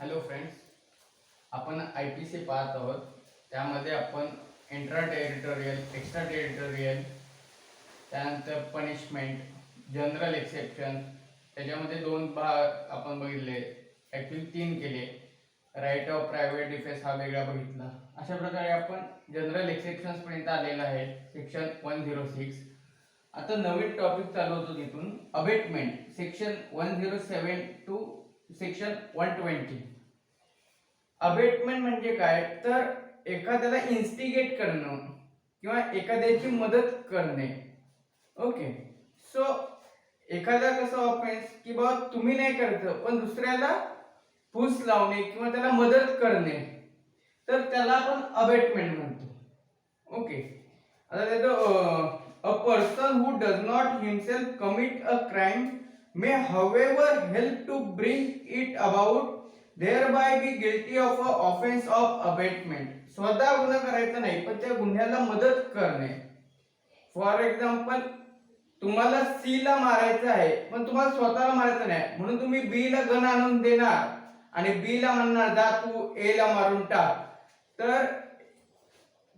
Hello friends, आपण IPC पाहत आहोत. त्यामध्ये आपण इंट्रा टेरिटोरियल, एक्स्ट्रा टेरिटोरियल, त्यानंतर पनिशमेंट, जनरल एक्सेप्शन, त्याच्यामध्ये दोन भाग आपण बघितले. ॲक्च्युली 3 केले. राईट ऑफ प्रायव्हेट डिफेन्स हा वेगळा बघितला. अशा प्रकारे आपण जनरल एक्सेप्शन्स पर्यंत आलेला आहे, सेक्शन 106. आता नवीन टॉपिक चालू होतो तिथून abetment, section 107 to section 120. Abetment म्हणजे काय, तर एखाद्याला इन्स्टिगेट करणं किंवा एखाद्याची मदत करणे. ओके, सो एखादा कसं ऑफेन्स की बाबा तुम्ही नाही करत पण दुसऱ्याला फूस लावणे किंवा त्याला मदत करणे, तर त्याला आपण अबेटमेंट म्हणतो. ओके, आता त्याचं a person who does not himself commit a crime may however help to bring it about, thereby be guilty of a offense of abatement. स्वतः गुन्हा करायचा नाही पण त्या गुन्ह्याला मदत करणे. फॉर एक्झाम्पल, तुम्हाला सी ला मारायचं आहे पण तुम्हाला स्वतःला मारायचं नाही, म्हणून तुम्ही बी ला गन आणून देणार आणि बी ला म्हणणार जा तू ए ला मारून टाक. तर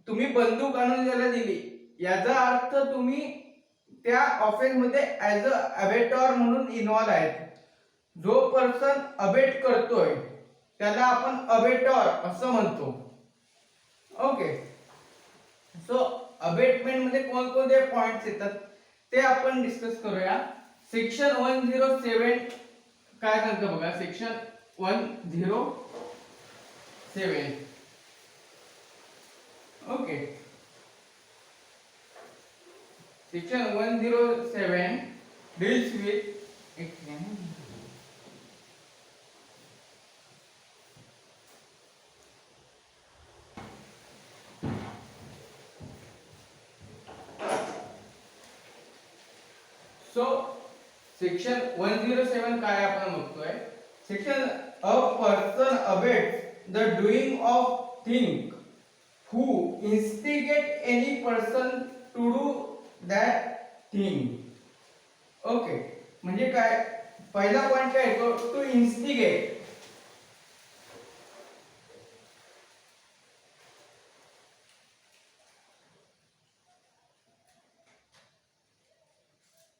तुम्ही बंदूक आणून त्याला दिली, याचा अर्थ तुम्ही त्या ऑफेन्स मध्ये ऍज अ अबेटॉर म्हणून इन्व्हॉल्व आहेत. जो पर्सन अबेट करतोय त्याला आपण अबेटॉर असं म्हणतो. ओके, सो अबेटमेंट मध्ये कोणकोणते पॉइंट्स येतात ते आपण डिस्कस करूया. सेक्शन 107 काय सांगतं बघा. Section 107. Okay, section 107 deals with so section 107 काय आपण बघतोय. Section a person abets the doing of thing who instigate any person to do that thing. Okay, म्हणजे काय, पहिला पॉइंट काय येतो, टू इन्स्टिगेट.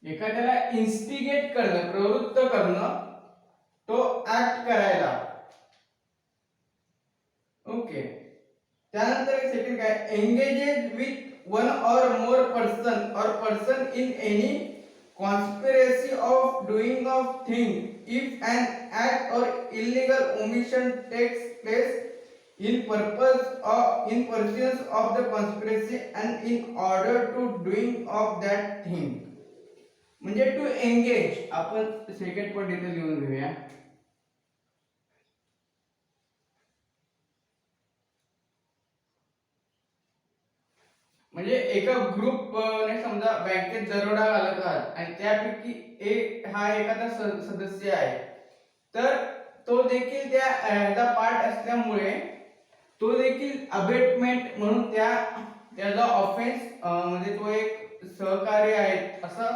एखाद्याला इन्स्टिगेट करणं, प्रवृत्त करणं, तो ऍक्ट करायला. ओके, त्यानंतर सेकंड काय, एंगेजेस विथ वन और मोर पर्सन और person in any conspiracy of doing of thing if an act or illegal omission takes place in purpose or in pursuance of the conspiracy and in order to doing of that thing. म्हणजे to engage. आपण second point इथे लिहून घेऊया. म्हणजे एका ग्रुपने समजा बँकेत दरोडा घालत आहात आणि त्यापैकी एक हा एखादा सदस्य आहे, तर तो देखील त्याचा पार्ट असल्यामुळे तो देखील अबेटमेंट म्हणून त्याचा ऑफेन्स म्हणजे तो एक सहकार्य आहे असं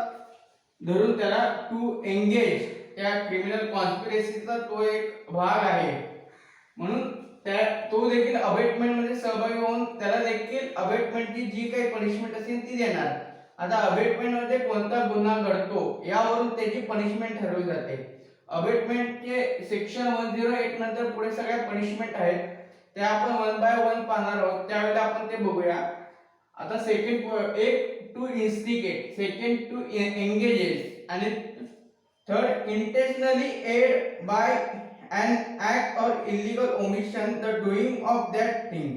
धरून त्याला टू एंगेज, त्या क्रिमिनल कॉन्स्पिरेसीचा तो एक भाग आहे म्हणून तो देखील अबेटमेंट मध्ये सहभागी होऊन त्याला देखील अबेटमेंटची जी काही पनिशमेंट असेल ती देणार. आता अबेटमेंट मध्ये कोणता गुन्हा घडतो यावरून त्याची पनिशमेंट ठरवली जाते. अबेटमेंटचे सेक्शन 108 नंतर पुढे सगळ्या पनिशमेंट आहेत, त्या आपण 1 बाय 1 पाहणार आहोत, त्यावेळेला आपण ते बघूया. आता सेकंड एक to instigate, second to engages आणि third intentionally aid by an act or illegal omission the doing of that thing.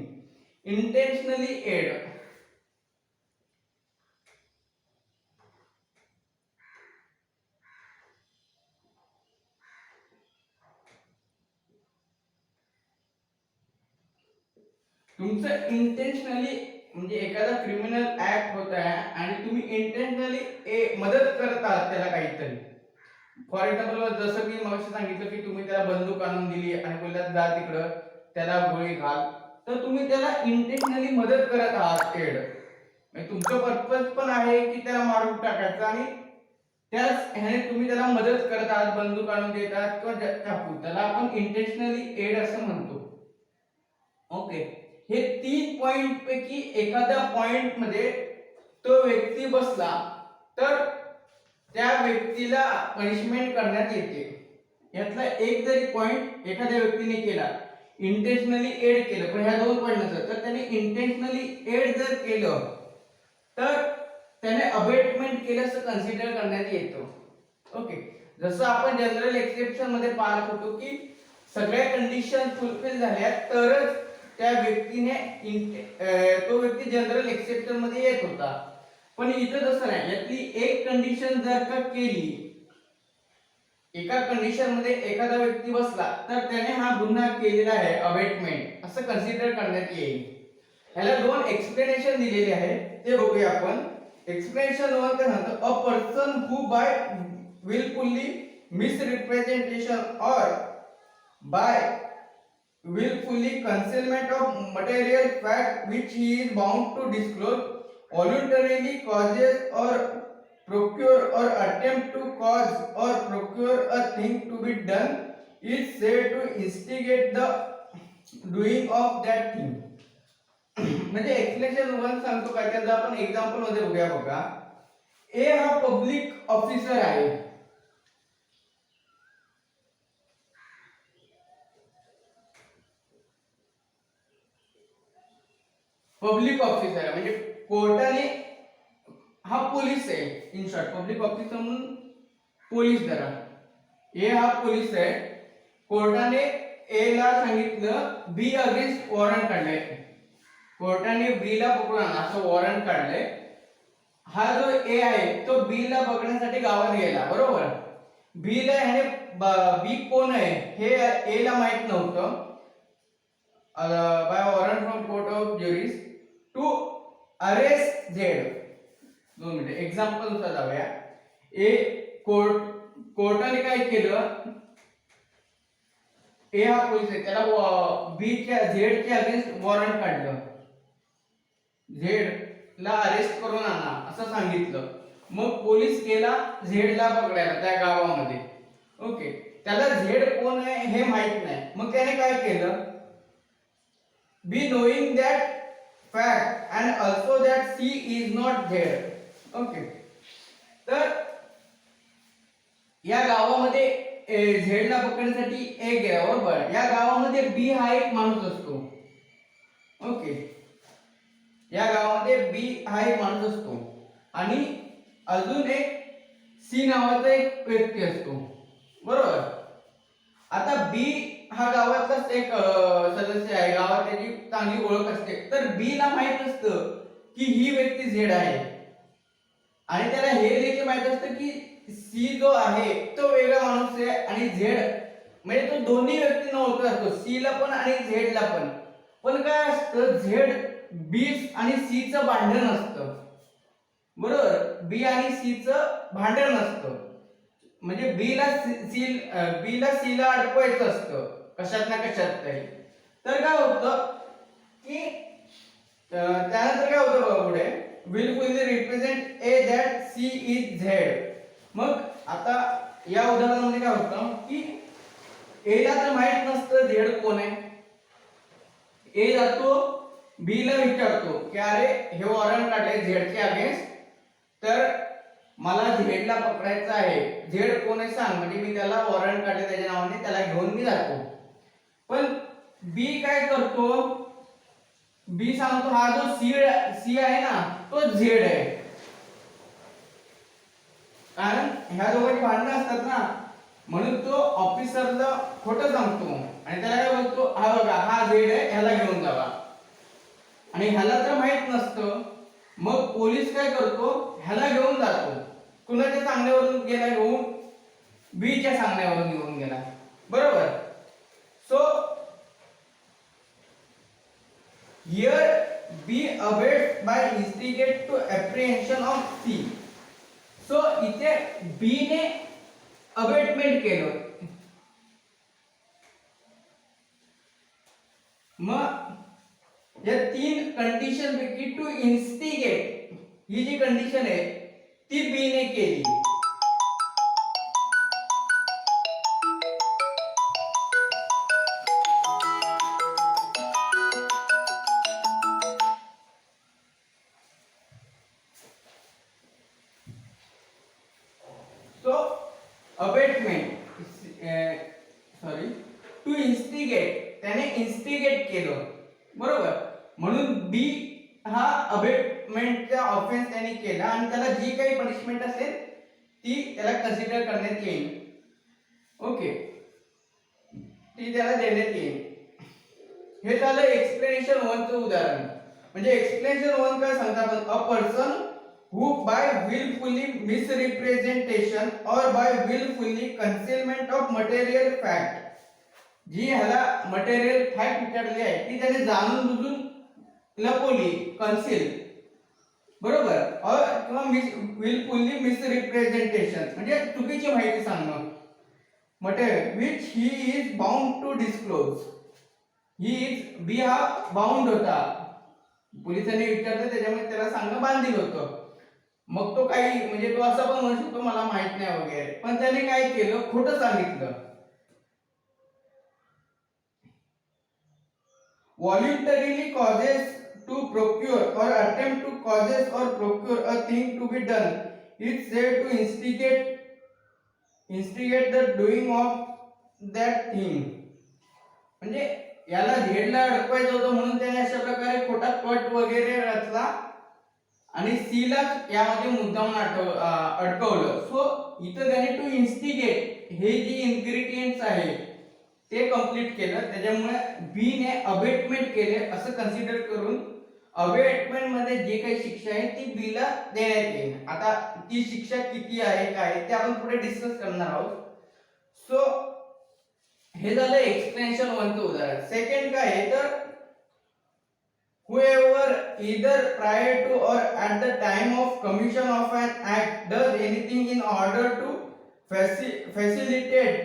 Intentionally aid. तुमचं इंटेन्शनली म्हणजे एखादा क्रिमिनल ऍक्ट होत आहे आणि तुम्ही इंटेन्शनली मदत करत आहात त्याला काहीतरी. फॉर एक्झाम्पल, जसं मी मगाशी सांगितलं की तुम्ही त्याला बंदूक आणून दिली आणि बोललात जा तिकडं त्याला गोळी घाल, तर तुम्ही त्याला इंटेन्शनली मदत करत आहात. एड म्हणजे तुमचं पर्पज पण आहे की त्याला मारून टाकायचं आणि त्याच ह्याने तुम्ही त्याला मदत करत आहात, बंदूक आणून देतात किंवा चाकू, त्याला आपण इंटेन्शनली एड असं म्हणतो. ओके, हे 3 पॉइंट पैकी एखाद्या पॉइंट मध्ये तो व्यक्ती बसला तर त्या व्यक्तीला पनिशमेंट करण्यात येते. यातला एक जरी पॉइंट एखाद्या व्यक्तीने केला, इंटेन्शनली एड केलं, पण ह्या 2 पॉइंट नसतात तर त्याने इंटेन्शनली एड जर केलं तर त्याने अबेटमेंट केलं असं कन्सिडर करण्यात येतं. ओके, जसं आपण जनरल एक्सेप्शन मध्ये पाहत होतो की सगळ्या कंडिशन फुलफिल झाल्या तरच त्या व्यक्तीने तो व्यक्ती जनरल एक्सेप्शन मध्ये येत होता. पण इथं तसं नाही, यातली एक कंडिशन जर का केली, एका कंडिशन मध्ये एखादा व्यक्ती बसला तर त्याने हा गुन्हा केलेला आहे अबेटमेंट असं कन्सिडर करण्यात येईल. ह्याला 2 एक्सप्लेनेशन दिलेले आहे, ते बघूया आपण. एक्सप्लेनेशन 1 काय सांगतो, a person who by willfully misrepresentation or by willfully concealment of material fact which he is bound to disclose voluntarily causes or procure or attempt to cause or procure a thing to be done is said to instigate the doing of that thing. म्हणजे explanation 1 सांगतो काय, त्याचा आपण example मध्ये बघूया. बघा, ए हा public officer आहे. पब्लिक ऑफिसर आहे म्हणजे कोर्टाने, हा पोलीस आहे. इन शॉर्ट पब्लिक ऑफिसर म्हणून पोलीस धरा. ए हा पोलीस आहे. कोर्टाने ए ला सांगितलं बी अगेन्स्ट वॉरंट काढलंय. कोर्टाने बी ला पकडून आणा असं वॉरंट काढलंय. हा जो ए आहे तो बी ला बघण्यासाठी गावात गेला, बरोबर. बी ला ह्याने बी कोण आहे हे ए ला माहित नव्हतं. By warrant from court of juris to arrest Z. 2 minute example नुसार जाऊया. ए कोर्टाने काय केलं, ए हा पोलीस आहे, त्याला बी च्या झेड च्या अगेन्स्ट वॉरंट काढलं. झेड ला अरेस्ट करून आणा असं सांगितलं. मग पोलीस गेला झेड ला पकडायला त्या गावामध्ये. ओके, त्याला झेड कोण आहे हे माहित नाही. मग त्याने काय केलं, B knowing that fact and also that C is not Z. Okay, तर या गावामध्ये झेड ला पकडण्यासाठी ए गेला, बरोबर. या गावामध्ये बी हा एक माणूस असतो. ओके, या गावामध्ये बी हा एक माणूस असतो आणि अजून एक सी नावाचा एक व्यक्ती असतो, बरोबर. आता बी हा गावातलाच एक सदस्य आहे, गावात त्याची चांगली ओळख असते. तर बी ला माहित असतं की ही व्यक्ती झेड आहे आणि त्याला हे देखील माहित असतं की सी जो आहे तो वेगळा माणूस आहे आणि झेड म्हणजे तो दोन्ही व्यक्तींना ओळखत असतो, सी ला पण आणि झेड ला पण. पण काय असतं, झेड बी आणि सी चं भांडण असतं, बरोबर. बी आणि सी चं भांडण असतं म्हणजे बी ला सी ला अडकवायचं असतं कशात ना कशात तरी. तर काय होतं की त्यानंतर काय होतं बघा पुढे, willfully represent a that c is z. मग आता या उदाहरणामध्ये काय होतं की ए ला तर माहित नसतं झेड कोण आहे. ए जातो बी ला विचारतो की अरे हे वॉरंट काढले झेड चे अगेन्स्ट, तर मला झेड ला पकडायचं आहे, झेड कोण आहे सांग. म्हणजे मी त्याला वॉरंट काढले त्याच्या नावाने, त्याला घेऊन मी जातो. पण बी काय करतो, बी सांगतो हा जो सी आहे ना तो झेड आहे. कारण ह्या दोघांची भांडणं असतात ना, म्हणून तो ऑफिसरला खोटं सांगतो आणि त्याला काय बोलतो, हा बघा हा झेड आहे, ह्याला घेऊन जावा. आणि ह्याला तर माहित नसतं. मग पोलीस काय करतो, ह्याला घेऊन जातो. कुणाच्या सांगण्यावरून गेला, घेऊन बी च्या सांगण्यावरून घेऊन गेला, बरोबर. So here B abates by instigate to apprehension of C. So इथे B ने अबेटमेंट केलं. मग या 3 कंडिशन पैकी टू इन्स्टिगेट ही जी कंडिशन आहे ती B ने केली. So abetment sorry to instigate, त्याने इन्स्टिगेट केलं बरोबर, म्हणून बी हा अबेटमेंटचा ऑफेन्स त्याने केला आणि त्याला जी काही पनिशमेंट असेल ती त्याला कन्सिडर करण्यात येईल. ओके, ती त्याला देण्यात येईल. हे झालं एक्सप्लेनेशन 1 चं उदाहरण. म्हणजे एक्सप्लेनेशन 1 काय सांगतात, a person who by willfully misrepresentation or by willfully concealment of material fact, जी ह्याला मटेरियल फॅक्ट विचारली आहे ती त्याने जाणून बुजून लपवली, कन्सील बरोबर, किंवा willfully misrepresentation म्हणजे चुकीची माहिती सांगणं, material which he is bound to disclose. He is B हा बाउंड होता, पोलिसांनी विचारलं त्याच्यामुळे त्याला सांगणं बांधील होतं. मग तो काही म्हणजे तो असं पण म्हणू शकतो मला माहित नाही वगैरे, पण त्याने काय केलं, खोटं सांगितलं. voluntarily causes to procure or attempt to causes or procure a thing to be done is said to instigate the doing of that thing. म्हणजे याला झेडला अडकवायचं होतं म्हणून त्याने अशा प्रकारे खोटा कट वगैरे रचला आणि सीला यामध्ये मुद्दाम अडकवलं. सो इथं त्याने टू इन्स्टिगेट हे जे इन्ग्रेडियंट्स आहे ते कंप्लीट केलं, त्याच्यामुळे बी ने अबेटमेंट केले असं कन्सिडर करून अबेटमेंट मध्ये जे काही शिक्षा आहे ती बी ला देण्यात येईल. आता ती शिक्षा किती आहे काय ते आपण पुढे डिस्कस करणार आहोत. सो हे झालं एक्सप्लेनेशन 1 चं उदाहरण. सेकंड काय आहे तर whoever either prior to or at the time of commission of an act does anything in order to facilitate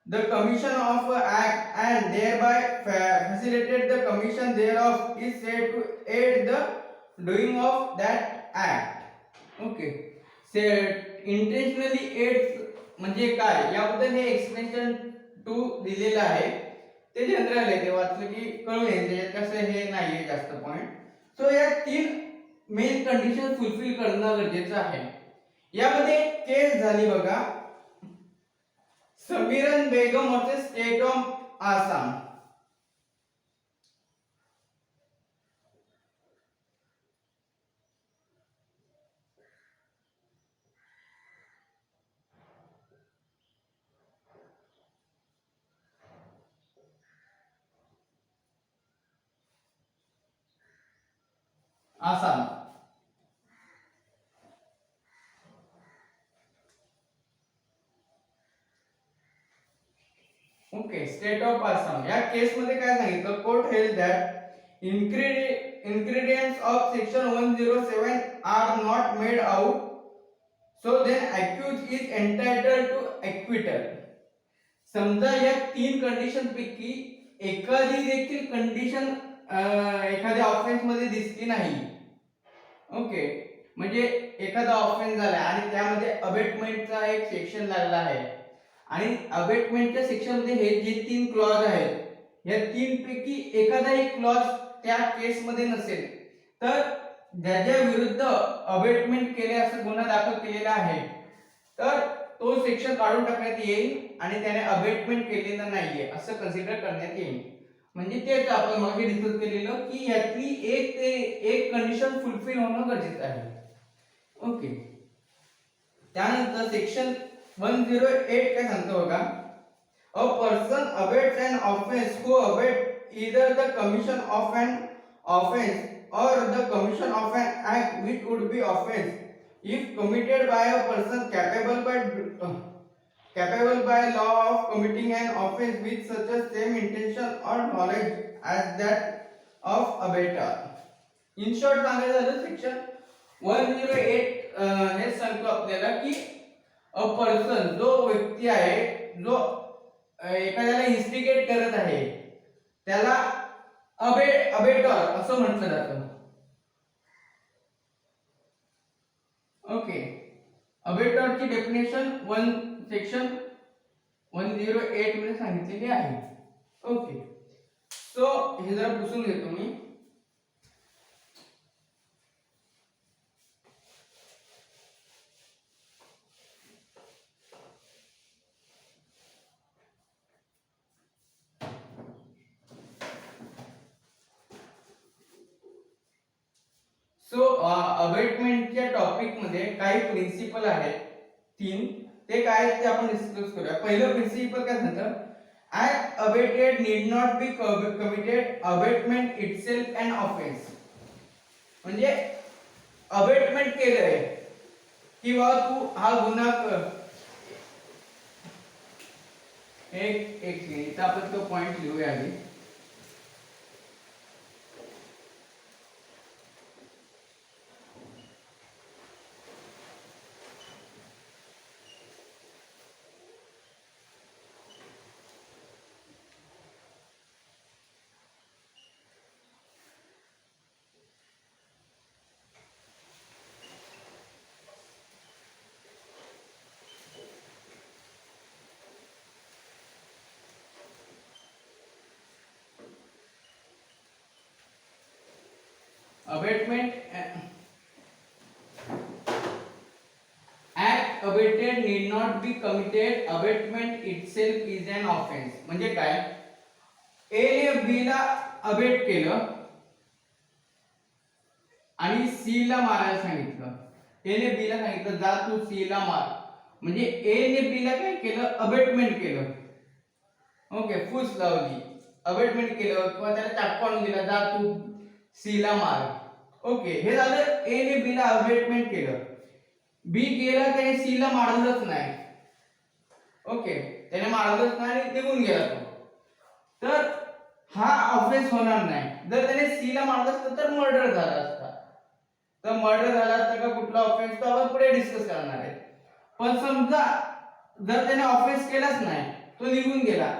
the commission of an act and thereby facilitate the commission thereof is said to aid the doing of that act. Okay, intentionally aids म्हणजे काय याबद्दल हे explanation 2 दिलेलं आहे. ते general आहे, ते वाचलं की कळून येईल, त्याच्यात कसं हे नाहीये जास्त पॉइंट. सो या 3 मेन कंडिशन फुलफिल करणं गरजेचं आहे. यामध्ये केस झाली बघा Samiran Begum versus state of Assam. Assam okay, state of Assam या केस मध्ये काय सांगितलं, court held that ingredients of section 107 are not made out, so then accused is entitled to acquittal. समजा या 3 कंडिशन पैकी एखादी देखील कंडिशन एखाद्या ऑफेन्स मध्ये दिसली नाही. ओके, म्हणजे एखादा ऑफेन्स झाला आणि त्यामध्ये अबेटमेंटचा एक सेक्शन लागला आहे आणि अबेटमेंटच्या सेक्शन मध्ये हे जे 3 क्लॉज आहेत या 3 पैकी एखादा एक क्लॉज त्या केस मध्ये नसेल तर ज्याच्या विरुद्ध अबेटमेंट केले असं गुन्हा दाखल केलेला आहे तर तो सेक्शन काढून टाकण्यात येईल आणि त्याने अबेटमेंट केलेलं नाहीये असं कन्सिडर करण्यात येईल. म्हणजे तेच आपण मागे डिस्कस केलेलं की यातली एक कंडिशन फुलफिल होणं गरजेचं आहे. ओके, त्यानंतर सेक्शन 108 काय सांगतो बघा, a person abets an offence who abet either the commission of an offense or the commission of an act which would be offense if committed by a person capable by law of committing an offense with such a same intention or knowledge as that of abetter. In short सांगायचं झालं section 108 हे सांगतो आपल्याला की a person जो व्यक्ती आहे जो एखाद्याला इन्स्टिगेट करत आहे त्याला अबेटर असं म्हटलं जातं. ओके, अबेटरची डेफिनेशन सेक्शन 108 मध्ये सांगितलेली आहे. ओके, सो हे जरा पुसून घेतो मी. अबेटमेंटच्या टॉपिक मध्ये काही प्रिन्सिपल आहेत 3, ते काय ते आपण डिस्कस करूया. पहिलं प्रिन्सिपल काय सांगतं, act abetted need not be committed, abetment itself an offence. म्हणजे अबेटमेंट केलंय किंवा तू हा गुन्हा एक मिनिट आपण तो पॉइंट लिहूया आधी. Abetment act abetted need not be committed, abetment itself is an offence. म्हणजे काय, ए ने बी ला अबेट केलं आणि सी ला मारायला सांगितलं. ए ने बी ला सांगितलं जा तू सी ला मार, म्हणजे ए ने बी ला काय केलं, अबेटमेंट केलं. ओके, फूस लावली, अबेटमेंट केलं किंवा त्याला चाकू आणून दिला जा तू सी ला मार. ओके, हे झालं ए ने बी ला अबेटमेंट केलं. बी गेला त्याने सी ला मारलंच नाही. ओके, त्याने मारलंच नाही आणि निघून गेला तो, तर हा ऑफेन्स होणार नाही. जर त्याने सी ला मारलं असतं तर मर्डर झाला असता. तर मर्डर झाला असता का कुठला ऑफेन्स तो आपण पुढे डिस्कस करणार आहे. पण समजा जर त्याने ऑफेन्स केलाच नाही, तो निघून गेला,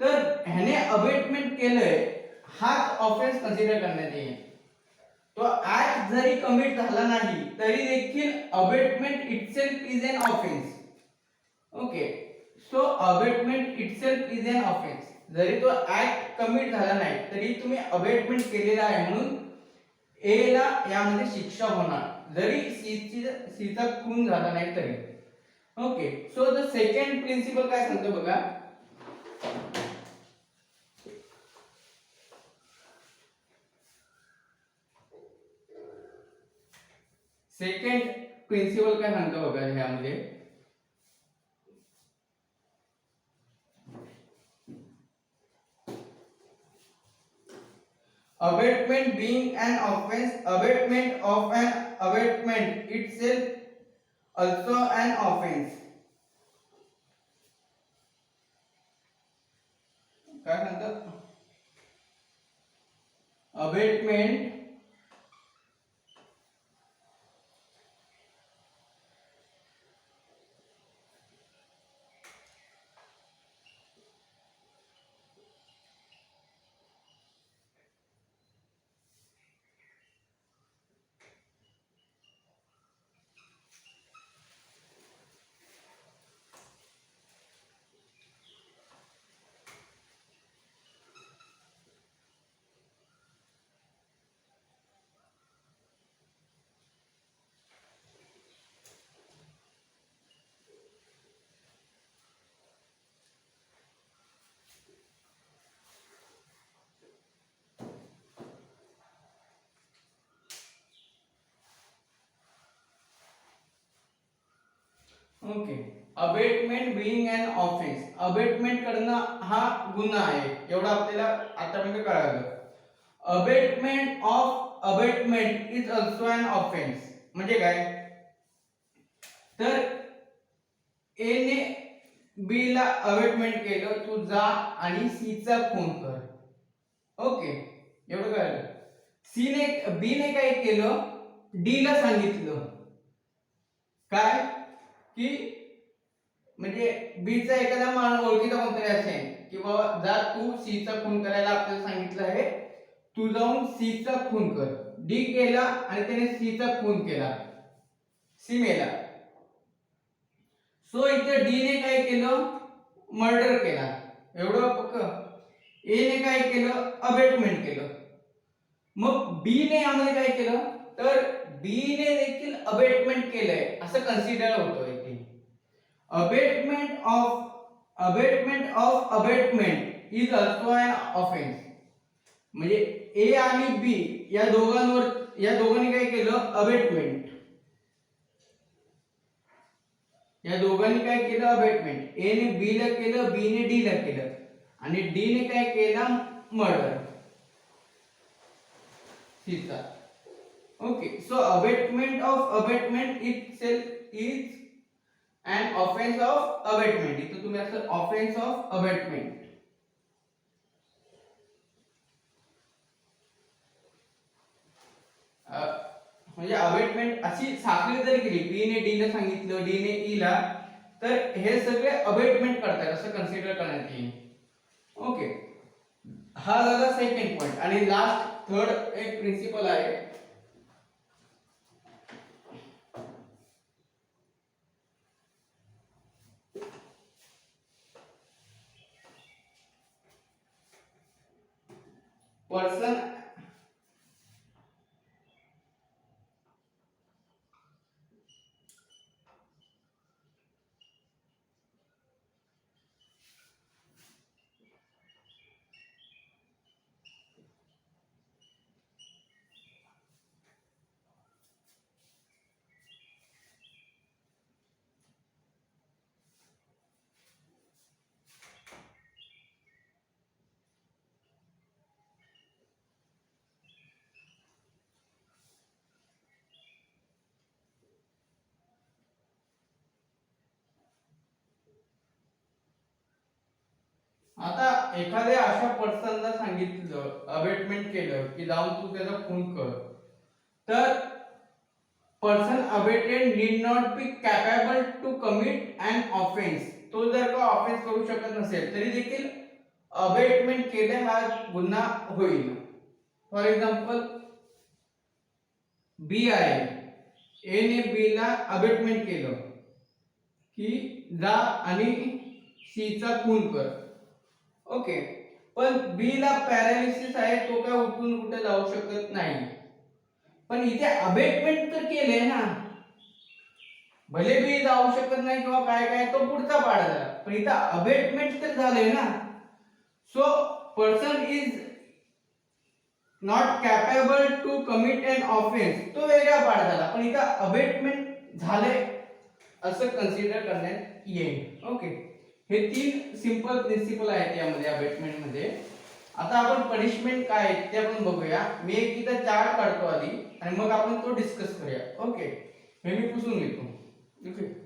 तर ह्याने अबेटमेंट केलंय हाच ऑफेन्स कन्सिडर करण्यात येईल. तो ऍक्ट जरी कमिट झाला नाही तरी देखील abetment itself is an offence. Okay, so abetment itself is an offence. जरी तो ऍक्ट कमिट झाला नाही तरी तुम्ही अबेटमेंट केलेला आहे म्हणून ए ला यामध्ये शिक्षा होणार, जरी सीचा खून झाला नाही तरी. Okay, so the second principle काय सांगतो बघा, सेकंड प्रिन्सिपल काय सांगतो बघा ह्यामध्ये, abatement being an offense, abatement of an abatement itself also an offense. काय सांगतात, abetment okay, abetment being an offence, abetment करणं हा गुन्हा आहे एवढं आपल्याला आतापर्यंत कळालं. Abetment of abetment is also an offence. म्हणजे काय, तर ए ने बी ला अबेटमेंट केलं तू जा आणि सी चा खून कर. ओके, एवढं कळलं. सी ने बी ने काय केलं, डी ला सांगितलं काय की म्हणजे बी चा एखादा माणूस ओळखीचा कोणतरी असेल की बाबा जा तू सी चा खून करायला आपल्याला सांगितलं आहे, तू जाऊन सी चा खून कर. डी केला आणि त्याने सी चा खून केला, सी मेला. सो इथे डी ने काय केलं, मर्डर केला. एवढं पक्क. ए ने काय केलं, अबेटमेंट केलं. मग बी ने यामध्ये काय केलं, तर बी ने देखील अबेटमेंट केलंय असं कन्सिडर होतं इथे. Abetment of abetment is also an offence. म्हणजे ए आणि बी या दोघांवर या दोघांनी काय केलं, अबेटमेंट. या दोघांनी काय केलं, अबेटमेंट. ए ने बी ला केलं, बी ने डी ला केलं आणि डी ने काय केलं, मर्डर सीचा. Okay, so abetment of abetment itself is an offense of abatement. इथं तुम्ही असं offense of abatement. म्हणजे अबेटमेंट अशी साखळी जर केली, बी ने डी ला सांगितलं, डी ने ई ला, तर हे सगळे अबेटमेंट करतात असं कन्सिडर करण्यात येईल. ओके, हा झाला सेकंड पॉइंट. आणि लास्ट थर्ड एक प्रिन्सिपल आहे, पर्सन आता एखाद्या अशा पर्सनला सांगितलं, अबेटमेंट केलं की जाऊन तू त्याचा खून कर, तर person abetted need not be capable to commit an offence. तो जर का ऑफेन्स करू शकत नसेल तरी देखील अबेटमेंट केले हा गुन्हा होईल. फॉर एक्झाम्पल बी आहे, ए ने बी ला अबेटमेंट केलं की जा आणि सी चा खून कर. ओके, पण बी ला पॅरालिसिस आहे, तो काय उठून कुठे जाऊ शकत नाही. पण इथे अबेटमेंट तर केले ना, भले बी जाऊ शकत नाही किंवा काय काय तो पुढचा पाढा झाला, पण इथे अबेटमेंट तर झालंय ना. So person is not capable to commit an offence, तो वेगळा पाढा झाला, पण इथे अबेटमेंट झालंय असं कन्सिडर करण्यात येईल. ओके, हे तीन सिंपल प्रिन्सिपल आहेत यामध्ये अबेटमेंट मध्ये. आता आपण पनिशमेंट काय आहे ते आपण बघूया. मी एक इथं चार्ट काढतो आधी आणि मग आपण तो डिस्कस करूया. ओके, हे मी पुसून घेतो. ओके,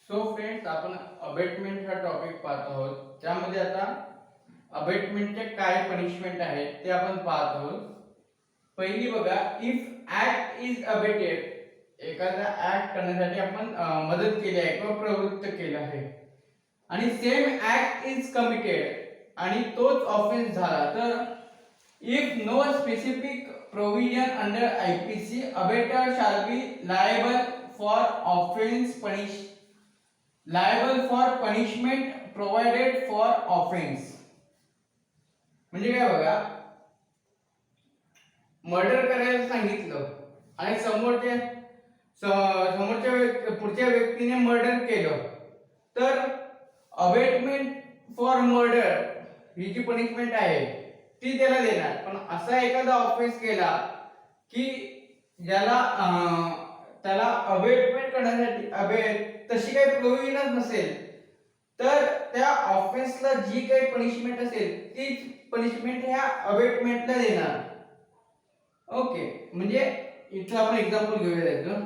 सो फ्रेंड्स, आपण अबेटमेंट हा टॉपिक पाहत आहोत. त्यामध्ये आता अबेटमेंटचे काय पनिशमेंट आहेत ते आपण पाहत आहोत. पहिली बघा, इफ ऍक्ट इज अबेटेड, एखादा ऍक्ट करण्यासाठी आपण मदत केली आहे किंवा प्रवृत्त केलं आहे आणि सेम ऍक्ट इज कमिटेड आणि तोच ऑफेन्स झाला, तर if no specific provision under IPC, abettor shall be liable for offence liable for punishment provided for offence. म्हणजे काय बघा, मर्डर करायला सांगितलं आणि समोरच्या पुढच्या व्यक्तीने मर्डर केलं, तर अबेटमेंट फॉर मर्डर ही जी पनिशमेंट आहे ती त्याला देणार. पण असा एखादा ऑफेन्स केला की ज्याला त्याला अबेटमेंट करण्यासाठी तशी काही प्रोव्हिजनच नसेल, तर त्या ऑफेन्सला जी काही पनिशमेंट असेल तीच पनिशमेंट ह्या अबेटमेंटला देणार. ओके, म्हणजे इथं आपण एक्झाम्पल घेऊया त्याचं.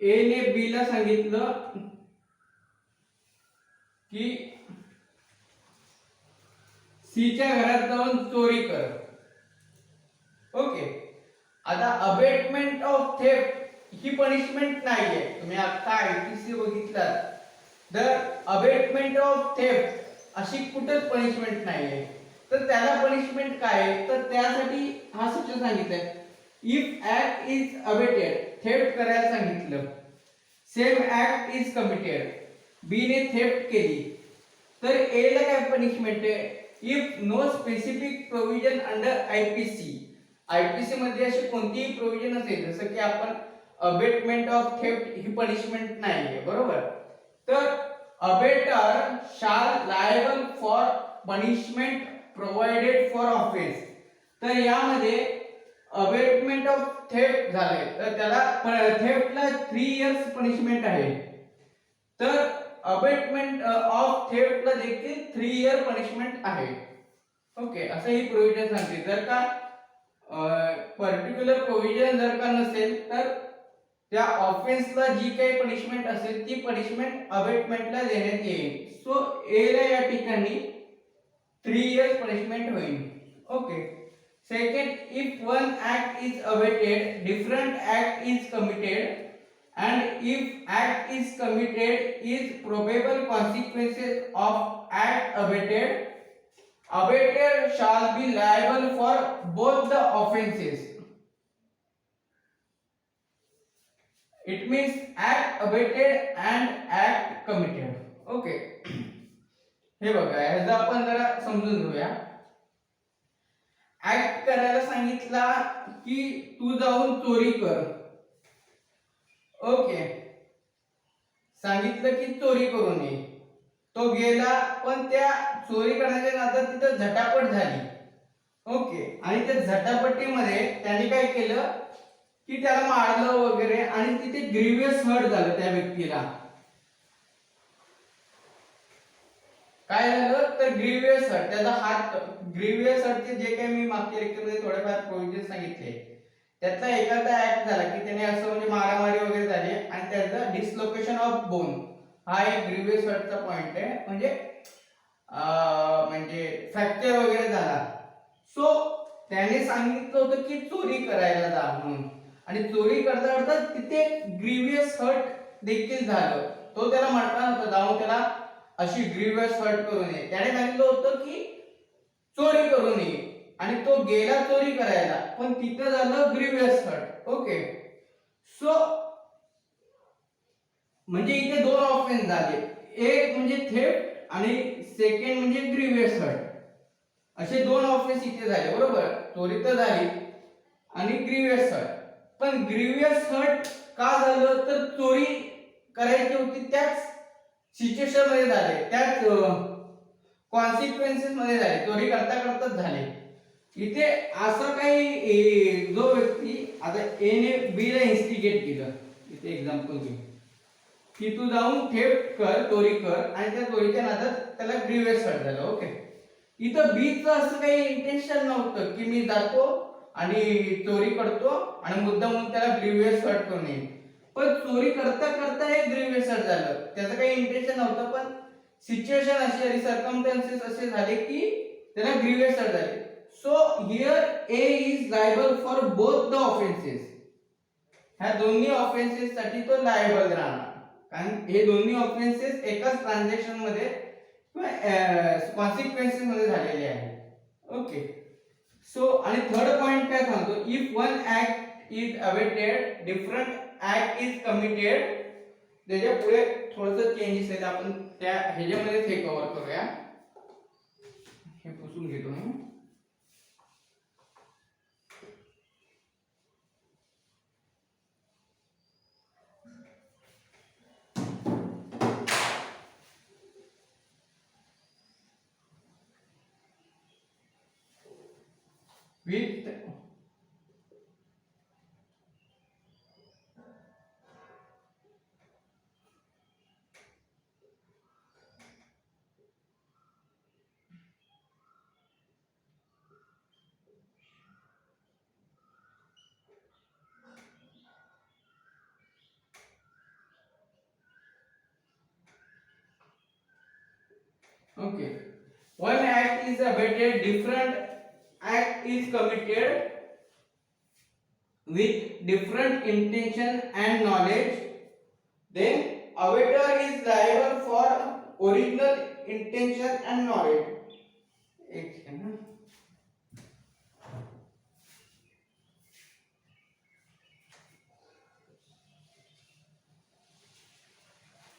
ए ने बी ला सांगितलं की सी च्या घरात जाऊन चोरी कर. ओके, आता अबेटमेंट ऑफ थेफ्ट ही पनिशमेंट नाहीये. तुम्ही आता आयपीसी बघितला तर अबेटमेंट ऑफ थेफ्ट अशी कुठेच पनिशमेंट नाहीये. तर त्याला पनिशमेंट काय आहे, तर त्यासाठी हा सेक्शन सांगितलाय, if act is abetted, theft करायला सांगितलं, same act is committed, B ने थेफ्ट केली, तर ए ला काय पनिशमेंट आहे, if no specific provision under IPC, IPC मध्ये अशी कोणतीही प्रोव्हिजन असेल जसं की आपण अबेटमेंट ऑफ थेफ्ट ही पनिशमेंट नाहीये, बरोबर. तर abettor shall liable for punishment provided for offence. तर यामध्ये अबेटमेंट ऑफ थेफ्ट झाले तर त्याला थेफ्टला 3 इयर्स पनिशमेंट आहे. तर अबेटमेंट ऑफ थेफ्टला देखील 3 इयर पनिशमेंट आहे. ओके, असं ही प्रोव्हिजन सांगते. जर का पर्टिक्युलर प्रोव्हिजन जर का नसेल तर त्या ऑफेन्सला जी काही पनिशमेंट असेल ती पनिशमेंट अबेटमेंटला देण्यात येईल. सो एला या ठिकाणी 3 इयर्स पनिशमेंट होईल. Okay. Second, if one act is abetted different act is committed and if act is committed is probable consequences of act abated shall be liable for both the offenses. It means act abated and act committed. Okay. हे बघा, ह्याचा आपण जरा समजून घेऊया. Act करायला सांगितला की तू जाऊन चोरी कर. ओके, सांगितलं की चोरी करू नये. तो गेला पण त्या चोरी करण्याच्या नादात तिथं झटापट झाली. ओके, आणि त्या झटापटीमध्ये त्याने काय केलं की त्याला मारलं वगैरे आणि तिथे ग्रीवियस हर्ट झालं त्या व्यक्तीला. काय झालं तर ग्रीवियस हर्ट, त्याचा हात ग्रीवियस हर्टचे जे काही मी मागच्या लेक्चरमध्ये थोडेफार प्रोव्हिजन सांगितले त्यातला एखादा ऍक्ट झाला की त्याने असं म्हणजे मारामारी वगैरे झाली आणि त्याचा डिसलोकेशन ऑफ बोन हा एक ग्रीवियस हर्टचा पॉइंट आहे. म्हणजे फ्रॅक्चर वगैरे झाला. सो त्याने सांगितलं होतं की चोरी करायला जा म्हणून, आणि चोरी करता करता तिथे ग्रीवियस हर्ट देखील झालं. तो त्याला म्हटला नव्हता जाऊन त्याला अशी ग्रीवियस हर्ट करू नये. त्याने सांगितलं होतं की चोरी करू नये आणि तो गेला चोरी करायला पण तिथं झालं ग्रीवियस हर्ट. ओके, सो म्हणजे इथे 2 ऑफेन्स झाले. एक म्हणजे थेफ्ट आणि सेकंड म्हणजे ग्रीवियस हर्ट. असे 2 ऑफेन्स इथे झाले, बरोबर. चोरी तर झाली आणि ग्रीवियस हर्ट. पण ग्रीवियस हर्ट का झालं तर चोरी करायची होती त्याच सिच्युएशन मध्ये झाले, त्याच कॉन्सिक्वेन्सेस मध्ये झाले, चोरी करता करताच झाले. इथे असं काही जो व्यक्ती आता ए ने बी ला इन्स्टिगेट केलं, इथे एक्झाम्पल घेऊ की तू जाऊन थेफ्ट कर, चोरी कर, आणि त्या चोरीच्या नादात त्याला ग्रीवियस हर्ट झालं. ओके, इथं बी चं असं काही इंटेन्शन नव्हतं की मी जातो आणि चोरी करतो आणि मुद्दामून त्याला ग्रीवियस हर्ट करू नये. पण चोरी करता करता हे ग्रीवियस हर्ट झालं, त्याचं काही इंटेन्शन नव्हतं, पण सिच्युएशन अशी आली, सर्कमस्टन्सेस असे झाले की त्याला ग्रीवियस हर्ट झाले. So here A is liable for both the offenses. ह्या दोन्ही ऑफेन्सेस साठी तो लायबल राहणार, कारण हे दोन्ही ऑफेन्सेस एकाच ट्रान्झॅक्शन मध्ये किंवा कॉन्सिक्वेन्सेस मध्ये झालेले आहेत. ओके, सो आणि थर्ड पॉइंट काय सांगतो, if one act is awaited different act is committed. त्याच्या पुढे थोडंसं चेंजेस आहेत, आपण त्या ह्याच्यामध्ये हे कव्हर करूया. हे पुसून घेतो मी. With okay, one act is abated, different act is committed with different intention and knowledge, then abater is liable for original intention and knowledge. एक second,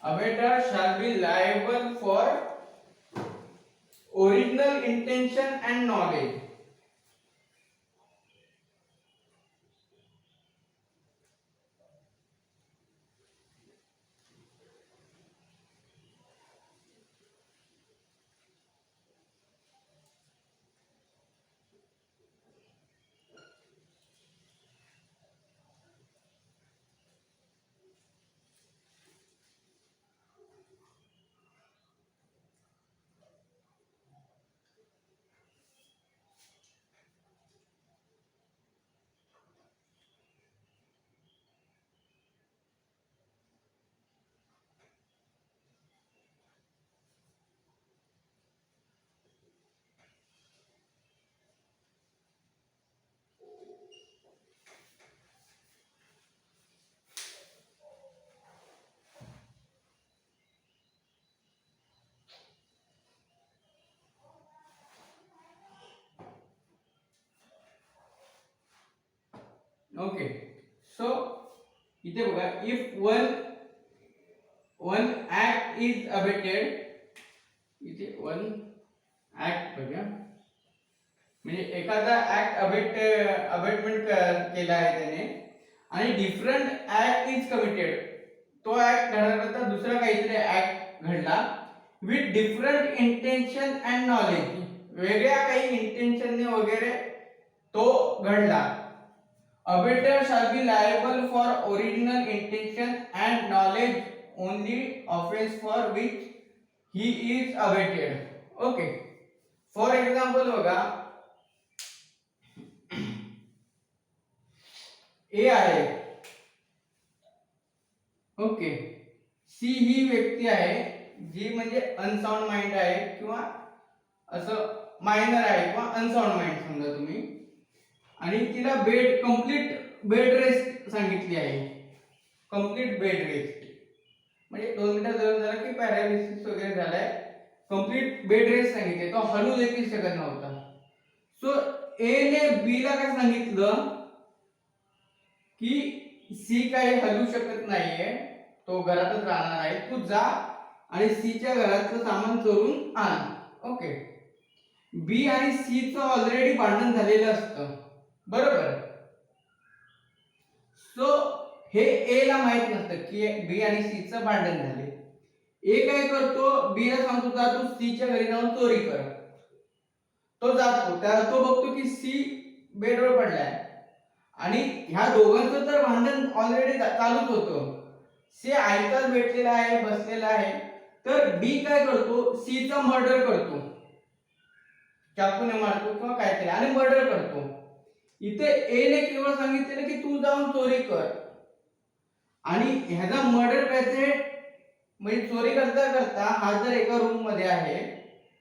abater shall be liable for original intention and knowledge. Okay. So इथे बघा, if one act is abetted, इथे one act बघा, म्हणजे एखादा act abetment केला आहे त्याने आणि डिफरंट ऍक्ट इज कमिटेड, तो ऍक्ट घडल्यानंतर दुसरा काहीतरी ऍक्ट घडला with different intention and knowledge, वेगळ्या काही इंटेन्शनने वगैरे तो घडला. Abettor shall be liable for original intention and knowledge only offence for which he is abetted. Okay. For example बघा, ए आहे, ओके, सी ही व्यक्ती आहे जी म्हणजे अनसाउंड माइंड आहे किंवा असं मायनर आहे किंवा अनसाउंड माइंड समजा तुम्ही, आणि तिला कंप्लीट बेड रेस्ट सांगितली आहे. कंप्लीट बेड रेस्ट म्हणजे 2 मिनिटं झालं की पॅरालिसिस वगैरे झालाय, कंप्लीट बेड रेस्ट सांगितले, तो हलू देखील शकत नव्हता. सो ए ने बी ला काय सांगितलं की सी काही हलू शकत नाहीये, तो घरातच राहणार आहे, तू जा आणि सी च्या घरातलं सामान चोरून आण. ओके. बी आणि सी चं ऑलरेडी भांडण झालेलं असतं, बरोबर. सो हे ए ला माहित नसतं की बी आणि सी चं भांडण झाले. ए काय करतो, बी ला सांगतो जा तू सी च्या घरी जाऊन चोरी कर. तो जातो, त्याला तो बघतो की सी बेडवर पडलाय आणि ह्या दोघांचं तर भांडण ऑलरेडी चालूच होतं. सी ऐकाच भेटलेला आहे, बसलेला आहे, तर बी काय करतो, सी चा मर्डर करतो, चाकूने मारतो किंवा काहीतरी आणि मर्डर करतो. इथे ए ने केवळ सांगितलेलं की तू जाऊन चोरी कर, आणि ह्याचा मर्डर करायचे म्हणजे चोरी करता करता हा जर एका रूम मध्ये आहे,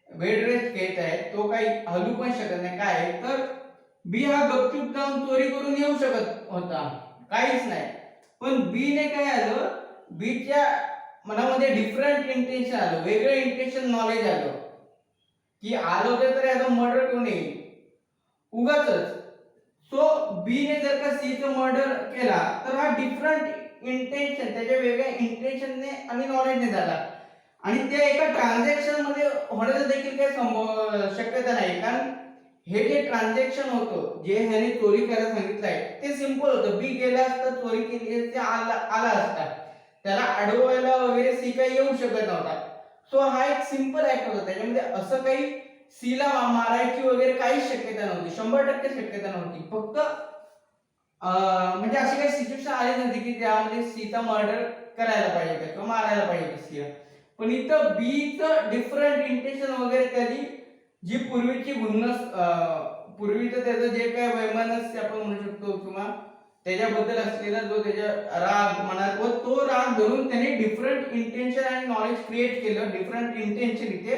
बेड रेस्ट घेत आहे, तो काही हलू पण शकत नाही, काय तर बी हा गपचूप जाऊन चोरी करून येऊ शकत होता, काहीच नाही. पण बी ने काय आलं, बी च्या मनामध्ये डिफरंट इंटेन्शन आलं, वेगळं इंटेन्शन नॉलेज आलं की आलो तर याचा मर्डर कोण येईल उगाचच. सो बी ने जर का सी चं मर्डर केला तर हा डिफरंट इंटेन्शन, त्याच्या वेगळ्या इंटेन्शनने आणि नॉलेजने झाला, आणि त्या एका ट्रान्झॅक्शन मध्ये होण्याचं देखील काही शक्यता नाही, कारण हे जे ट्रान्झॅक्शन होतं, जे ह्याने चोरी करायला सांगितलंय ते सिंपल होतं. बी गेला असता, चोरी केली असती, आला असता, त्याला अडवायला वगैरे सी काही येऊ शकत नव्हता. सो हा एक सिंपल ऍक्ट होता, त्याच्यामध्ये असं काही सी ला मारायची वगैरे काहीच शक्यता नव्हती, 100% शक्यता नव्हती. फक्त म्हणजे अशी काही सिच्युएशन आली नव्हती की त्यामध्ये सीचा मर्डर करायला पाहिजे होता किंवा मारायला पाहिजे होता सीला. पण इथं बी चं डिफरंट इंटेन्शन वगैरे, त्याची जी पूर्वीची पूर्वीचं त्याचं जे काय वैमनस्य आपण म्हणू शकतो किंवा त्याच्याबद्दल असलेला जो त्याच्या राग मनात, व तो राग धरून त्याने डिफरंट इंटेन्शन आणि नॉलेज क्रिएट केलं, डिफरंट इंटेन्शन इथे,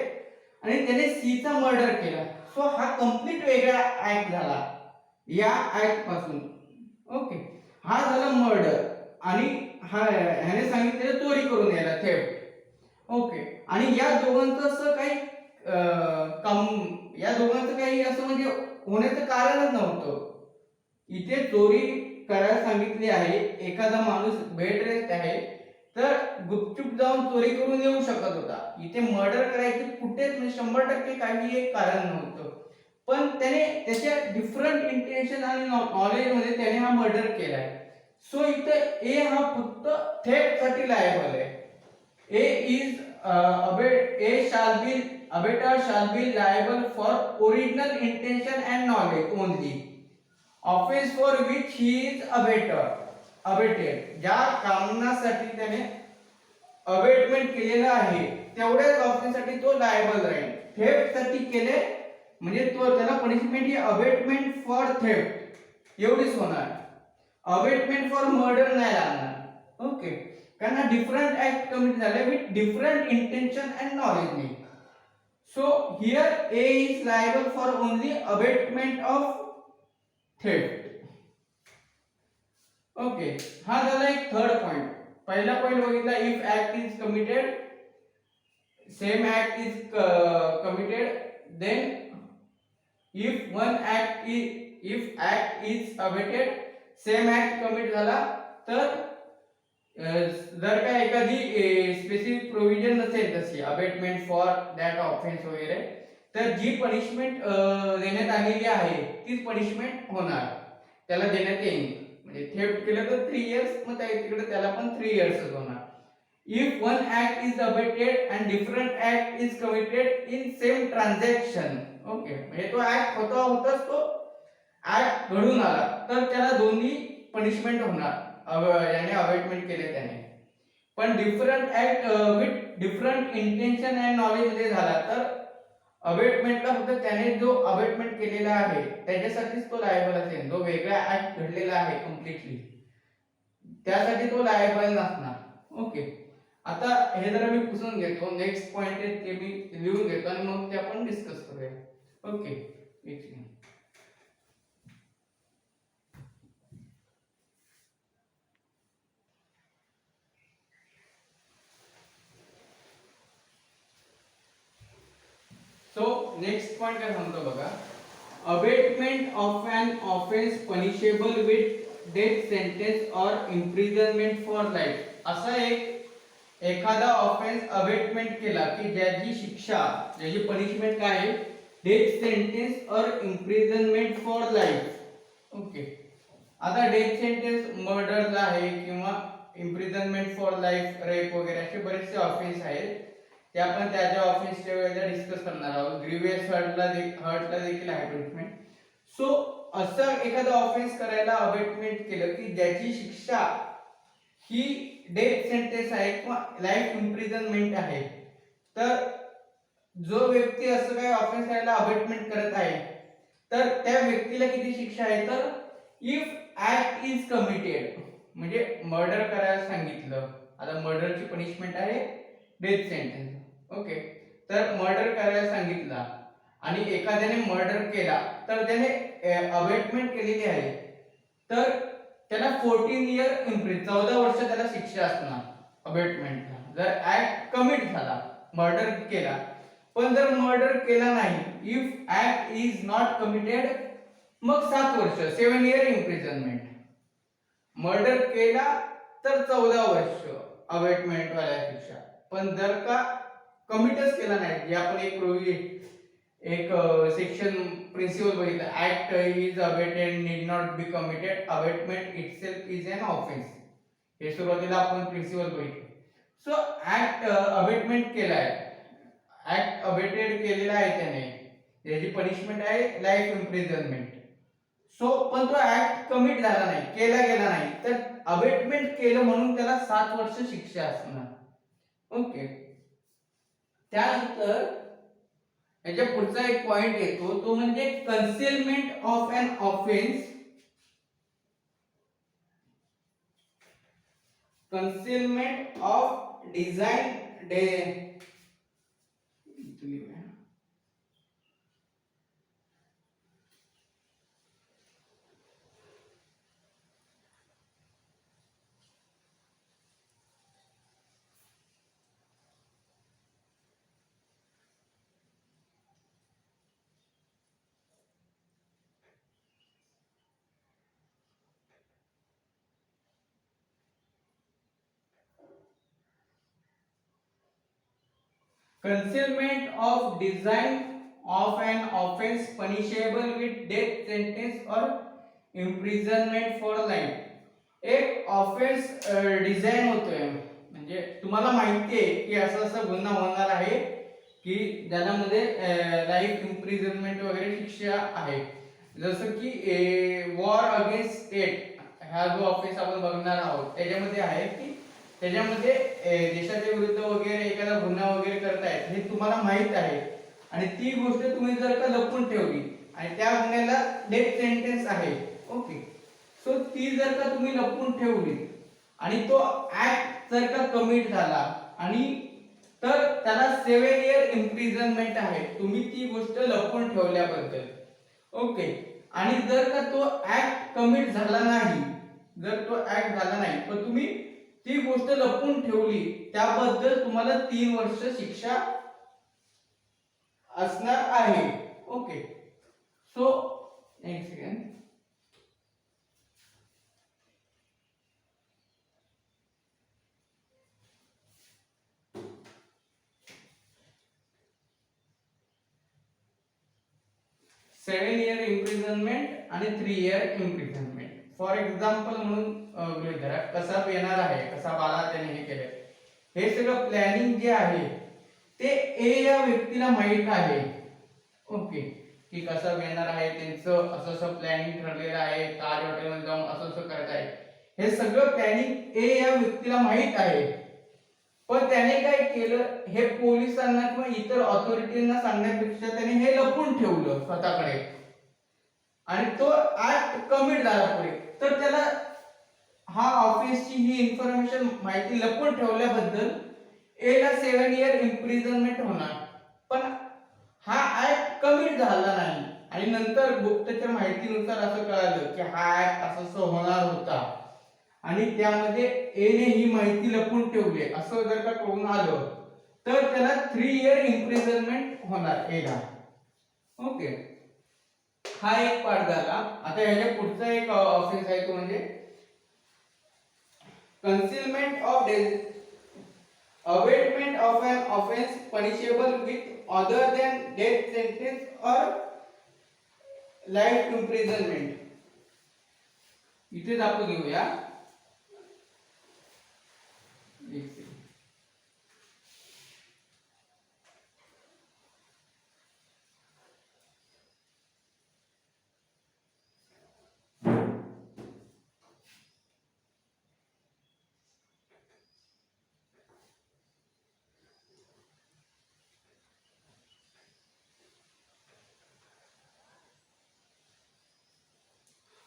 आणि त्याने सी चा मर्डर केला. सो हा कंप्लीट वेगळा ऍक्ट झाला या ऍक्ट पासून. ओके. हा झाला मर्डर, आणि ह्याने सांगितलेलं चोरी करून यायला, थेफ्ट. ओके. आणि या दोघांचं असं काही या दोघांचं काही असं म्हणजे होण्याचं कारणच नव्हतं. इथे चोरी करायला सांगितली आहे, एखादा माणूस बेड रेस्ट आहे, तर गुपचूप जाऊन चोरी करून येऊ शकत होता. इथे मर्डर करायची कुठेच 100% काही एक कारण नव्हतं, पण त्याने त्याच्या डिफरंट इंटेन्शन आणि नॉलेज मध्ये त्याने हा मर्डर केलाय. सो इथे ए हा फक्त थेफ्ट साठी लायबल आहे. Abetter shall be liable for original intention and knowledge only, offense for which he is abated. ज्या कामासाठी त्याने अबेटमेंट केलेलं आहे तेवढ्याच ऑफेन्ससाठी तो लायबल राहील. थेफ्ट साठी केले म्हणजे तो त्याला पनिशमेंट ही अबेटमेंट फॉर थेफ्ट एवढीच होणार, अबेटमेंट फॉर मर्डर नाही लागणार. ओके. कारण हा डिफरंट ऍक्ट कमिट झाले with different intention and knowledge. So here A is liable for only abatement of theft. Okay. हा झाला एक थर्ड पॉइंट. पहिला पॉइंट बघितला, if act is committed, same act is committed, then if act is abetted, same act commit झाला तर जर का एखादी स्पेसिफिक प्रोव्हिजन नसेल तशी अबेटमेंट फॉर दॅट ऑफेन्स वगैरे, तर जी पनिशमेंट देण्यात आलेली आहे तीच पनिशमेंट होणार, त्याला देण्यात येईल. म्हणजे थेफ्ट केलं तर 3 इयर्स, मग तिकडे त्याला पण 3 इयर्सच होणार. If one act is abetted and different act is committed in same transaction, okay, म्हणजे तो ऍक्ट होताच तो ऍक्ट घडून आला तर त्याला दोन्ही पनिशमेंट होणार, याने अबेटमेंट केले त्याने. पण different act with different intention and knowledge मध्ये झाला तर अबेटमेंटला फक्त त्याने जो अबेटमेंट केलेला आहे त्याच्यासाठीच तो लायबल असेल. जो वेगळा ऍक्ट घडलेला आहे कम्प्लिटली त्यासाठी तो लायबल नसणार. ओके, आता हे जरा मी पुसून घेतो. नेक्स्ट पॉइंट आहे ते मी लिहून घेतो आणि मग ते आपण डिस्कस करूया. ओके, एक सेकंड. सो नेक्स्ट पॉइंट काय सांगतो बघा. Abetment of an offence punishable with death sentence or imprisonment for life. असा एक एखादा ऑफेन्स अबेटमेंट केला की ज्याची शिक्षा, ज्याची पनिशमेंट काय आहे, death sentence or imprisonment for life. Okay, आता डेथ सेंटेन्स मर्डरला आहे किंवा इम्प्रिझनमेंट फॉर लाईफ रेप वगैरे असे बरेचसे ऑफेन्स आहेत. ते आपण त्या ऑफेन्सच्या वेळेला डिस्कस करणार आहोत. ग्रीवियस हर्टला देखील आहे पनिशमेंट. सो असं एखादा ऑफेन्स करायला अबेटमेंट केलं की ज्याची शिक्षा ही डेथ सेंटेन्स आहे किंवा लाईफ इम्प्रिझनमेंट आहे, तर जो व्यक्ती असं काही ऑफेन्स करायला अबेटमेंट करत आहे तर त्या व्यक्तीला किती शिक्षा आहे, तर इफ ऍक्ट इज कमिटेड, म्हणजे मर्डर करायला सांगितलं. आता मर्डरची पनिशमेंट आहे डेथ सेंटेन्स. ओके, तर मर्डर करायला सांगितला आणि एखाद्याने मर्डर केला तर त्याने अबेटमेंट केलेली आहे तर त्याला 14 इयर इम्प्रिझन, 14 वर्ष त्याला शिक्षा असणार अबेटमेंटला, जर ऍक्ट कमिट झाला, मर्डर केला. पण जर मर्डर केला नाही, if act is not committed, मग 7 वर्ष, 7 इयर इम्प्रिझनमेंट. मर्डर केला तर 14 वर्ष अबेटमेंट वाला शिक्षा. पण जर का कमिटच केला नाही, जे आपण एक सेक्शन प्रिन्सिपल बघितलं, act is abetted need not be committed, abetment itself is an offence. हे सुरुवातीला आपण प्रिन्सिपल बघितलं. सो ऍक्ट अबेटमेंट केलाय, ऍक्ट अबेटेड केलेला आहे त्याने, त्याची पनिशमेंट आहे लाईफ इम्प्रिझनमेंट. सो पण तो ऍक्ट कमिट झाला नाही, केला गेला नाही, तर अबेटमेंट केलं म्हणून त्याला 7 वर्ष शिक्षा असणार. ओके, त्यानंतर याच्या पुढचा एक पॉइंट येतो तो म्हणजे concealment of an offence. Concealment of design concealment of design of an offense punishable with death sentence or imprisonment for life. एक ऑफेन्स डिझाइन होतोय, म्हणजे तुम्हाला माहिती आहे की असं असं गुन्हा होणार आहे की ज्यामध्ये लाईफ इम्प्रिझनमेंट वगैरे शिक्षा आहे. जसं की वॉर अगेन्स्ट स्टेट हा जो ऑफेन्स आपण बघणार आहोत त्याच्यामध्ये आहे की त्याच्यामध्ये देशाच्या विरुद्ध वगैरे एखादा गुन्हा वगैरे करतायत हे तुम्हाला माहित आहे आणि ती गोष्ट तुम्ही जर का लपवून ठेवली आणि त्या गुन्ह्याला डेथ सेंटेन्स आहे. ओके, सो ती जर का तुम्ही लपवून ठेवली आणि तो ऍक्ट जर का कमिट झाला आणि तर त्याला 7 इयर इम्प्रिझनमेंट आहे, तुम्ही ती गोष्ट लपवून ठेवल्याबद्दल. ओके, आणि जर का तो ऍक्ट कमिट झाला नाही, जर तो ऍक्ट झाला नाही पण तुम्ही ती गोष्ट लपवून ठेवली त्याबद्दल तुम्हाला 3 वर्ष शिक्षा असणार आहे. ओके, सो एक सेकंड. 7 इयर इम्प्रिझनमेंट आणि 3 इयर इम्प्रिझनमेंट. फॉर एक्झाम्पल म्हणून गृहीत धरा कसाब येणार आहे, कसाब आला त्याने हे केलं, हे सगळं प्लॅनिंग जे आहे ते ए या व्यक्तीला माहित आहे. ओके, की कसाब येणार आहे, त्यांचं असं असं प्लॅनिंग ठरलेलं आहे, ताज हॉटेलमध्ये जाऊन असं असं करायचं आहे, हे सगळं प्लॅनिंग ए या व्यक्तीला माहित आहे. पण त्याने काय केलं, हे पोलिसांना किंवा इतर ऑथॉरिटीजना सांगण्यापेक्षा त्याने हे लपवून ठेवलं स्वतःकडे आणि तो ऍक्ट कमिट झाला पुढे. तर त्याला हा ऑफिसची ही इन्फॉर्मेशन माहिती लपवून ठेवल्याबद्दल ए ला 7 इयर इम्प्रिझनमेंट होणार. पण हा ऍक्ट कमिट झाला नाही आणि नंतर गुप्तचर माहितीनुसार असं कळालं की हा ऍक्ट असं होणार होता आणि त्यामध्ये ए ने ही माहिती लपवून ठेवली असं जर का कळून आलं तर त्याला 3 इयर इम्प्रिझनमेंट होणार ए ला. ओके, हा एक पार्ट झाला. आता ह्याच्या पुढचा एक ऑफेन्स आहे तो म्हणजे concealment of abatement of an offense punishable with other than death sentence or life imprisonment. इथेच आपण घेऊया.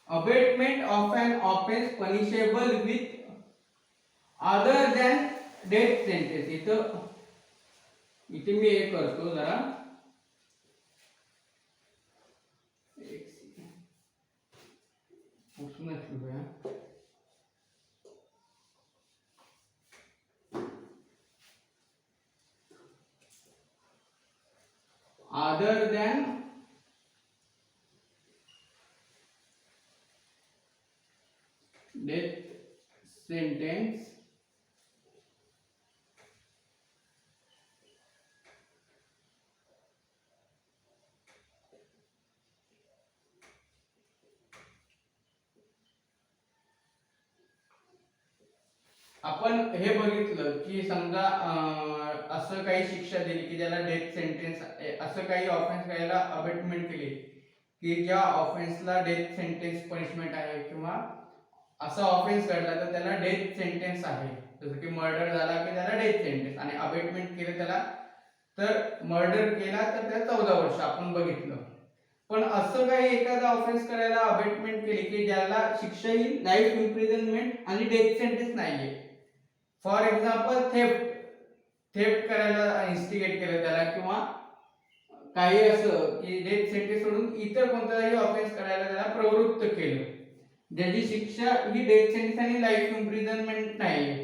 Abatement of an offense punishable with other than death sentence. इथे मी हे करतो जरा पुसूनच घेऊया. other than death sentence आपण हे बघितलं की समजा असं काही शिक्षा दिली की ज्याला डेथ सेंटेन्स, असं काही ऑफेन्स करायला अबेटमेंट केली की ज्या ऑफेन्सला डेथ सेंटेन्स पनिशमेंट आहे किंवा असा ऑफेन्स घडला तर त्याला डेथ सेंटेन्स आहे. जसं की मर्डर झाला की त्याला डेथ सेंटेन्स आणि अबेटमेंट केलं त्याला, तर मर्डर केला तर त्याला 14 वर्ष आपण बघितलं. पण असं काही एखादा ऑफेन्स करायला अबेटमेंट केली की ज्याला शिक्षा ही लाईफ इम्प्रिझनमेंट आणि डेथ सेंटेन्स नाहीये. फॉर एक्झाम्पल थेफ्ट करायला इन्स्टिगेट केलं त्याला किंवा काही असं की डेथ सेंटेन्स सोडून इतर कोणताही ऑफेन्स करायला त्याला प्रवृत्त केलं, ज्याची शिक्षा ही डेथ सेंटेन्स आणि लाईफ इम्प्रिझनमेंट नाहीये,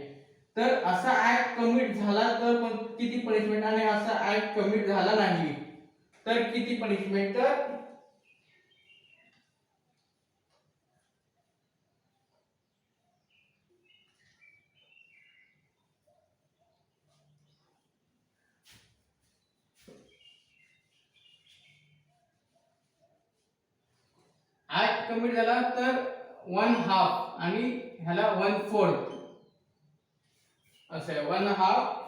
तर असा ऍक्ट कमिट झाला तर किती पनिशमेंट आणि असा ऍक्ट कमिट झाला नाही तर किती पनिशमेंट. तर ऍक्ट कमिट झाला तर 1/2 आणि ह्याला 1/4 असं आहे. 1/2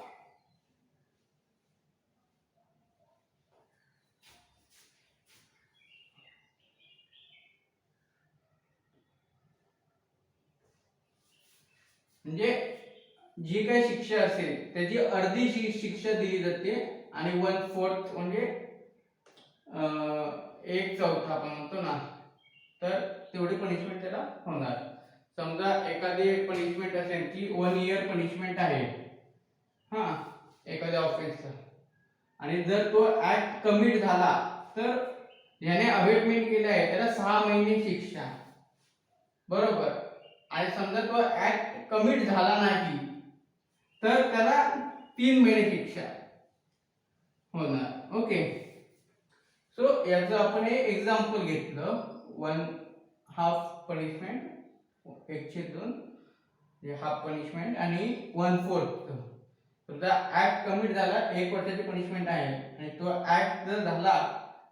म्हणजे जी काही शिक्षा असेल त्याची अर्धी शिक्षा दिली जाते आणि 1/4 म्हणजे 1/4 आपण म्हणतो ना, तर तेवढी पनिशमेंट त्याला होणार. समजा एखादी पनिशमेंट असेल की 1 इयर पनिशमेंट आहे हा एखाद्या ऑफेन्सचा, आणि जर तो ऍक्ट कमिट झाला तर याने अबेटमेंट केलं आहे त्याला 6 महिने शिक्षा, बरोबर. आणि समजा तो ऍक्ट कमिट झाला नाही तर त्याला 3 महिने शिक्षा होणार. ओके, सो याचं आपण हे एक्झाम्पल घेतलं. 1/2 पनिशमेंट, 1/2 हाफ पनिशमेंट आणि 1/4. समजा ऍक्ट कमिट झाला, 1 वर्षाची पनिशमेंट आहे आणि तो ऍक्ट जर झाला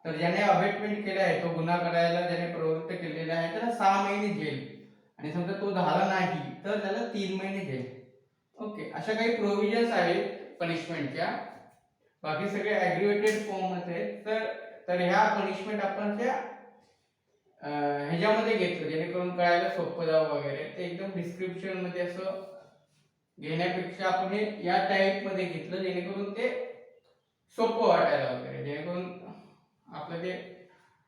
तर ज्याने अबेटमेंट केला आहे, तो गुन्हा करायला ज्याने प्रवृत्त केलेला आहे, त्याला 6 महिने जेल, आणि समजा तो झाला नाही तर त्याला 3 महिने जेल. ओके, अशा काही प्रोव्हिजन्स आहेत पनिशमेंटच्या. बाकी सगळे ॲग्रिवेटेड फॉर्म मध्ये. तर ह्या पनिशमेंट आपण त्या ह्याच्यामध्ये घेतो जेणेकरून कळायला सोपं जावं वगैरे. ते एकदम डिस्क्रिप्शन मध्ये असं घेण्यापेक्षा आपण हे या टाईप मध्ये घेतलं जेणेकरून ते सोपं वाटायला वगैरे, जेणेकरून आपलं ते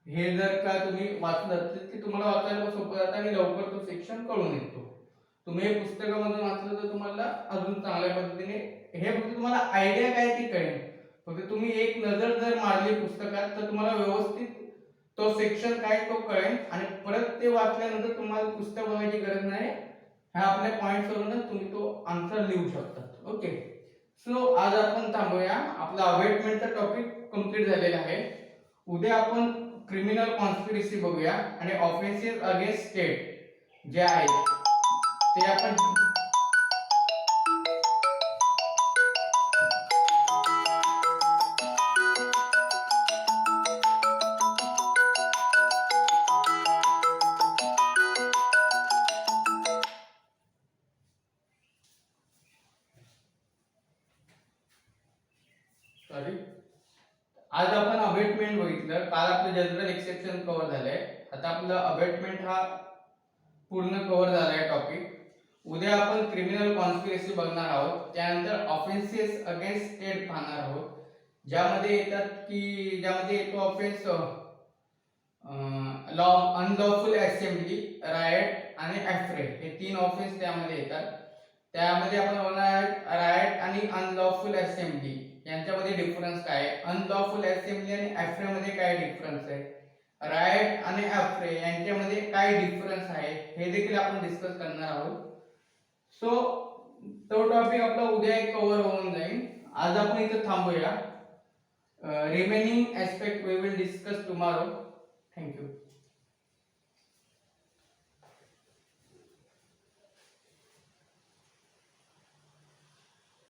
हे जर का तुम्ही वाचलं तर ते तुम्हाला वाचायला सोपं जातं आणि लवकर तो सेक्शन कळून येतो. तुम्ही हे पुस्तकामधून वाचलं तर तुम्हाला अजून चांगल्या पद्धतीने हे फक्त तुम्हाला आयडिया काय ती कळेल. फक्त तुम्ही एक नजर जर मारली पुस्तकात तर तुम्हाला व्यवस्थित तो सेक्शन काय तो कळेल, आणि परत ते वाचल्यानंतर तुम्हाला पुस्तक बघायची गरज नाही. ह्या आपल्या पॉइंट्स वरूनच तुम्ही तो आन्सर लिहू शकता. ओके, सो आज आपण थांबूया. आपला अबेटमेंटचा टॉपिक कंप्लीट झालेला आहे. उद्या आपण क्रिमिनल कॉन्स्पिरसी बघूया आणि ऑफेन्सेस अगेन्स्ट स्टेट जे आहेत ते आपण आज आपण अबेटमेंट बघितलं. काल आपलं जनरल एक्सेप्शन कव्हर झालंय. आता आपलं अबेटमेंट हा पूर्ण कव्हर झालाय टॉपिक. उद्या आपण क्रिमिनल कॉन्स्पिरसी बघणार आहोत. त्यानंतर ऑफेन्सेस अगेन्स्ट स्टेट पाहणार आहोत, ज्यामध्ये येतात की ज्यामध्ये येतो ऑफेन्स अनलॉफुल असेंब्ली, रायट आणि ॲफ्रे, हे 3 ऑफेन्स त्यामध्ये येतात. त्यामध्ये आपण बघणार आहोत रायट आणि अनलॉफुल असेंब्ली यांच्यामध्ये डिफरन्स काय आहे, अनलॉफुल असेंब्ली आणि ॲफ्रे मध्ये काय डिफरन्स आहे, रायट आणि ॲफ्रे यांच्यामध्ये काय डिफरन्स आहे, हे देखील आपण डिस्कस करणार आहोत. सो तो टॉपिक आपला उद्या एक कव्हर होऊन जाईल. आज आपण इथे थांबूया. Remaining aspect we will discuss tomorrow. Thank you.